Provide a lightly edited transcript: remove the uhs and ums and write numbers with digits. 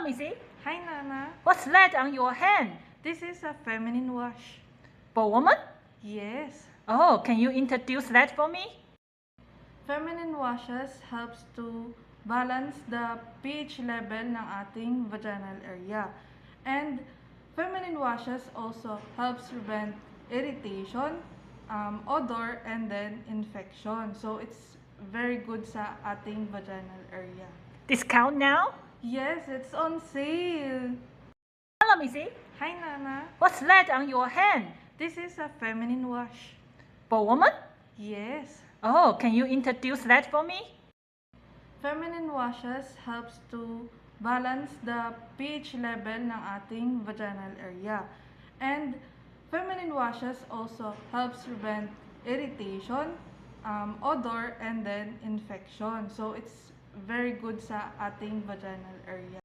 me see. Hi, Nana. What's that on your hand? This is a feminine wash. For woman? Yes. Oh, can you introduce that for me? Feminine washes helps to balance the pH level ng ating vaginal area. And feminine washes also helps prevent irritation, odor, and then infection. So it's very good sa ating vaginal area. Discount now? Yes, it's on sale. Let me see. Hi, Nana. What's that on your hand? This is a feminine wash. For woman? Yes. Oh, can you introduce that for me? Feminine washes helps to balance the pH level ng ating vaginal area. And feminine washes also helps prevent irritation, odor, and then infection. So it's very good sa ating vaginal area.